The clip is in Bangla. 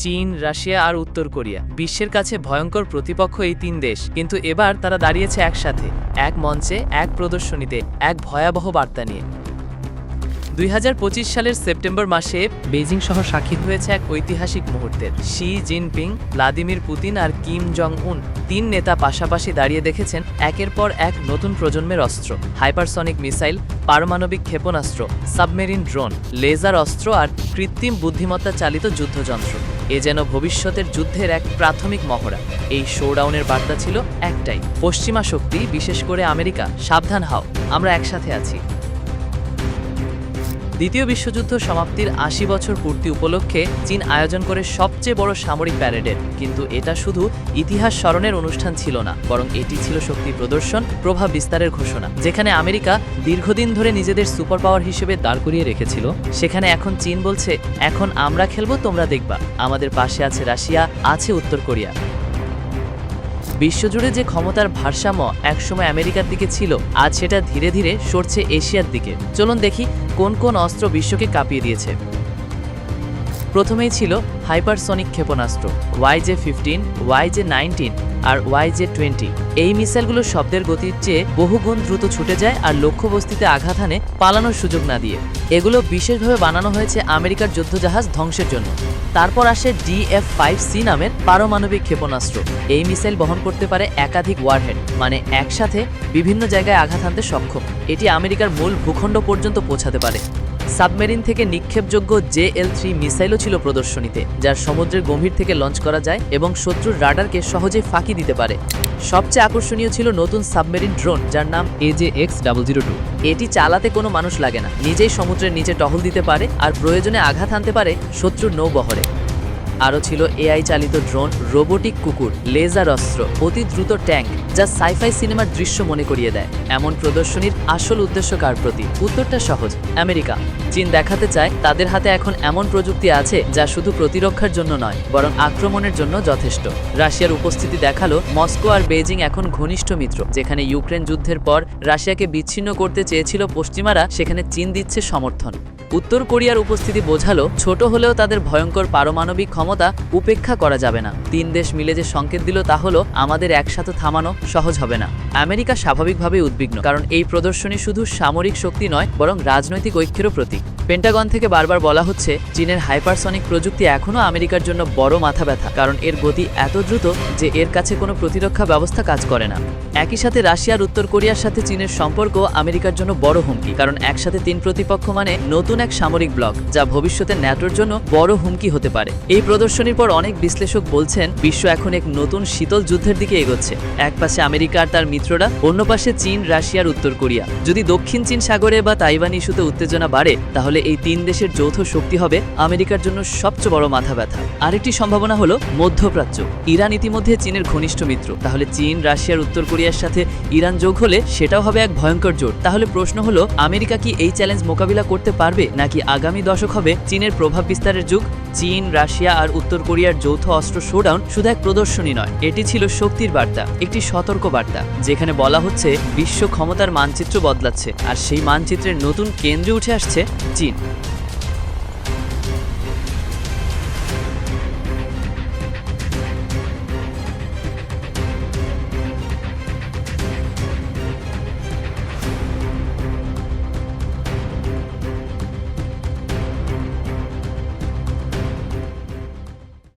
চীন, রাশিয়া আর উত্তর কোরিয়া বিশ্বের কাছে ভয়ঙ্কর প্রতিপক্ষ এই তিন দেশ, কিন্তু এবার তারা দাঁড়িয়েছে একসাথে, এক মঞ্চে, এক প্রদর্শনীতে, এক ভয়াবহ বার্তা নিয়ে। 2025 সালের সেপ্টেম্বর মাসে বেজিং শহর সাক্ষী হয়েছে এক ঐতিহাসিক মুহূর্তের। শি জিনপিং, ভ্লাদিমির পুতিন আর কিম জং উন তিন নেতা পাশাপাশি দাঁড়িয়ে দেখেছেন একের পর এক নতুন প্রজন্মের অস্ত্র, হাইপারসনিক মিসাইল, পারমাণবিক ক্ষেপণাস্ত্র, সাবমেরিন ড্রোন, লেজার অস্ত্র আর কৃত্রিম বুদ্ধিমত্তা চালিত যুদ্ধযন্ত্র। এ যেন ভবিষ্যতের যুদ্ধের এক প্রাথমিক মহড়া। এই শোডাউনের বার্তা ছিল একটাই, পশ্চিমা শক্তি, বিশেষ করে আমেরিকা, সাবধান হও, আমরা একসাথে আছি। দ্বিতীয় বিশ্বযুদ্ধ সমাপ্তির ৮০ বছর পূর্তি উপলক্ষে চীন আয়োজন করে সবচেয়ে বড় সামরিক প্যারেডের, কিন্তু এটা শুধু ইতিহাস স্মরণের অনুষ্ঠান ছিল না, বরং এটি ছিল শক্তি প্রদর্শন, প্রভাব বিস্তারের ঘোষণা। যেখানে আমেরিকা দীর্ঘদিন ধরে নিজেদের সুপার পাওয়ার হিসেবে দাঁড় করিয়ে রেখেছিল, সেখানে এখন চীন বলছে, এখন আমরা খেলবো, তোমরা দেখবা। আমাদের পাশে আছে রাশিয়া, আছে উত্তর কোরিয়া। বিশ্বজুড়ে যে ক্ষমতার ভারসাম্য একসময় আমেরিকার দিকে ছিল, আজ সেটা ধীরে ধীরে সরছে এশিয়ার দিকে। চলুন দেখি কোন কোন অস্ত্র বিশ্বকে কাঁপিয়ে দিয়েছে। প্রথমেই ছিল হাইপারসনিক ক্ষেপণাস্ত্র YJ-15, YJ-19 আর YJ-20। এই মিসাইলগুলো শব্দের গতির চেয়ে বহুগুণ দ্রুত ছুটে যায় আর লক্ষ্যবস্তুতে আঘাত হানে, পালানোর সুযোগ না দিয়ে। এগুলো বিশেষভাবে বানানো হয়েছে আমেরিকার যুদ্ধজাহাজ ধ্বংসের জন্য। তারপর আসে DF-5C নামের পারমাণবিক ক্ষেপণাস্ত্র। এই মিসাইল বহন করতে পারে একাধিক ওয়ারহেড, মানে একসাথে বিভিন্ন জায়গায় আঘাত হানতে সক্ষম। এটি আমেরিকার মূল ভূখণ্ড পর্যন্ত পৌঁছাতে পারে। সাবমেরিন থেকে নিক্ষেপযোগ্য JL-3 মিসাইলও ছিল প্রদর্শনীতে, যার সমুদ্রের গভীর থেকে লঞ্চ করা যায় এবং শত্রুর রাডারকে সহজেই ফাঁকি দিতে পারে। সবচেয়ে আকর্ষণীয় ছিল নতুন সাবমেরিন ড্রোন, যার নাম AJX-002। এটি চালাতে কোনো মানুষ লাগে না, নিজেই সমুদ্রের নিচে টহল দিতে পারে আর প্রয়োজনে আঘাত হানতে পারে শত্রুর নৌবহরে। আরও ছিল AI চালিত ড্রোন, রোবোটিক কুকুর, লেজার অস্ত্র, অতি দ্রুত ট্যাঙ্ক, যা সাইফাই সিনেমার দৃশ্য মনে করিয়ে দেয়। এমন প্রদর্শনীর আসল উদ্দেশ্য কার প্রতি? উত্তরটা সহজ, আমেরিকা। চীন দেখাতে চায় তাদের হাতে এখন এমন প্রযুক্তি আছে যা শুধু প্রতিরক্ষার জন্য নয়, বরং আক্রমণের জন্য যথেষ্ট। রাশিয়ার উপস্থিতি দেখালো মস্কো আর বেজিং এখন ঘনিষ্ঠ মিত্র। যেখানে ইউক্রেন যুদ্ধের পর রাশিয়াকে বিচ্ছিন্ন করতে চেয়েছিল পশ্চিমারা, সেখানে চীন দিচ্ছে সমর্থন। উত্তর কোরিয়ার উপস্থিতি বোঝালো ছোট হলেও তাদের ভয়ঙ্কর পারমাণবিক ক্ষমতা উপেক্ষা করা যাবে না। তিন দেশ মিলে যে সংকেত দিল তা হলো আমাদের একসাথে থামানো সহজ হবে না। আমেরিকা স্বাভাবিকভাবেই উদ্বিগ্ন, কারণ এই প্রদর্শনী শুধু সামরিক শক্তি নয়, বরং রাজনৈতিক ঐক্যেরও প্রতীক। পেন্টাগন থেকে বারবার বলা হচ্ছে চীনের হাইপারসনিক প্রযুক্তি এখনও আমেরিকার জন্য বড় মাথা ব্যথা, কারণ এর গতি এত দ্রুত যে এর কাছে কোনো প্রতিরক্ষা ব্যবস্থা কাজ করে না। একই সাথে রাশিয়ার উত্তর কোরিয়ার সাথে চীনের সম্পর্ক আমেরিকার জন্য বড় হুমকি, কারণ একসাথে তিন প্রতিপক্ষ মানে নতুন এক সামরিক ব্লক, যা ভবিষ্যতে ন্যাটোর জন্য বড় হুমকি হতে পারে। এই প্রদর্শনীর পর অনেক বিশ্লেষক বলছেন বিশ্ব এখন এক নতুন শীতল যুদ্ধের দিকে এগোচ্ছে। এক পাশে আমেরিকা আর তার মিত্ররা, অন্য পাশে চীন, রাশিয়ার উত্তর কোরিয়া। যদি দক্ষিণ চীন সাগরে বা তাইওয়ান ইস্যুতে উত্তেজনা বাড়ে, তাহলে এই তিন দেশের যৌথ শক্তি হবে আমেরিকার জন্য সবচেয়ে বড় মাথা ব্যথা। আরেকটি সম্ভাবনা হলো মধ্যপ্রাচ্য। ইরান ইতিমধ্যে চীনের ঘনিষ্ঠ মিত্র, তাহলে চীন, রাশিয়ার উত্তর কোরিয়ার সাথে ইরান যোগ হলে সেটাও হবে এক ভয়ঙ্কর জোট। তাহলে প্রশ্ন হলো আমেরিকা কি এই চ্যালেঞ্জ মোকাবিলা করতে পারবে, নাকি আগামী দশক হবে চীনের প্রভাব বিস্তারের যুগ? চীন, রাশিয়া আর উত্তর কোরিয়ার যৌথ অস্ত্র শোডাউন শুধু এক প্রদর্শনী নয়, এটি ছিল শক্তির বার্তা, একটি সতর্ক বার্তা, যেখানে বলা হচ্ছে বিশ্ব ক্ষমতার মানচিত্র বদলাচ্ছে আর সেই মানচিত্রের নতুন কেন্দ্রে উঠে আসছে চীন।